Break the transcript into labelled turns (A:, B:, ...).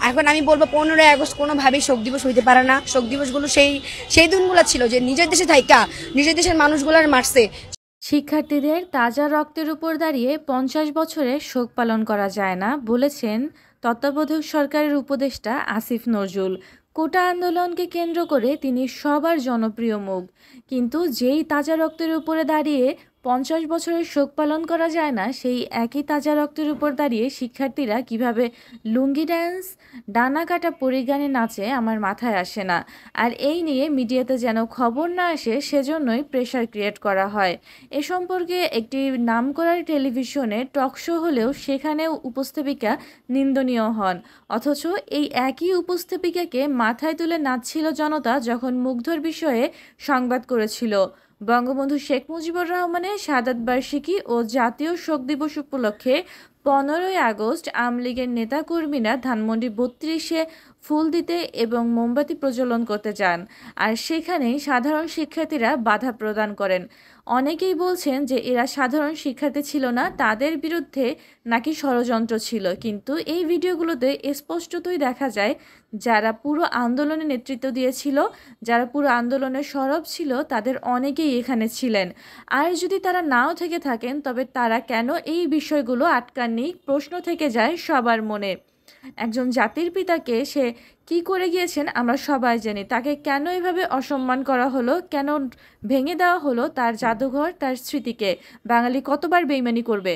A: এখন আমি বলবো 15ই আগস্ট কোনোভাবেই শোক দিবস হইতে পারে না। শোক দিবসগুলো সেই দিনগুলো ছিল যে নিজের দেশে থাইকা নিজের দেশের মানুষগুলার মারছে।
B: শিক্ষার্থীদের তাজা রক্তের উপর দাঁড়িয়ে 50 বছরের শোক পালন করা যায় না বলেছেন তত্ত্বাবধায়ক সরকারের উপদেষ্টা আসিফ নজরুল। কোটা আন্দোলনকে কেন্দ্র করে তিনি সবার জনপ্রিয় মুখ, কিন্তু যেই তাজা রক্তের উপরে দাঁড়িয়ে 50 বছরের শোক পালন করা যায় না, সেই একই তাজা রক্তের উপর দাঁড়িয়ে শিক্ষার্থীরা কিভাবে লুঙ্গি ড্যান্স, ডানা কাটা পরিগানে নাচে আমার মাথায় আসে না। আর এই নিয়ে মিডিয়াতে যেন খবর না আসে সেজন্যই প্রেশার ক্রিয়েট করা হয়। এ সম্পর্কে একটি নামকরা টেলিভিশনে টক শো হলেও সেখানেও উপস্থাপিকা নিন্দনীয় হন। অথচ এই একই উপস্থাপিকাকে মাথায় তুলে নাচছিল জনতা যখন মুগ্ধর বিষয়ে সংবাদ করেছিল। বঙ্গবন্ধু শেখ মুজিবুর রহমানের শাহাদাত বার্ষিকী ও জাতীয় শোক দিবস উপলক্ষে 15ই আগস্ট আওয়ামী লীগের নেতাকর্মীরা ধানমন্ডি 32-এ ফুল দিতে এবং মোমবাতি প্রজ্বলন করতে যান, আর সেখানেই সাধারণ শিক্ষার্থীরা বাধা প্রদান করেন। অনেকেই বলছেন যে এরা সাধারণ শিক্ষার্থী ছিল না, তাদের বিরুদ্ধে নাকি ষড়যন্ত্র ছিল, কিন্তু এই ভিডিওগুলোতে স্পষ্টতই দেখা যায় যারা পুরো আন্দোলনে নেতৃত্ব দিয়েছিল, যারা পুরো আন্দোলনের সরব ছিল, তাদের অনেকেই এখানে ছিলেন। আর যদি তারা নাও থেকে থাকেন তবে তারা কেন এই বিষয়গুলো আটকাননি, প্রশ্ন থেকে যায় সবার মনে। একজন জাতির পিতাকে সে কি করে গিয়েছেন আমরা সবাই জানি, তাকে কেন এভাবে অসম্মান করা হলো, কেন ভেঙে দেওয়া হলো তার জাদুঘর, তার স্মৃতিকে? বাঙালি কতবার বেইমানি করবে?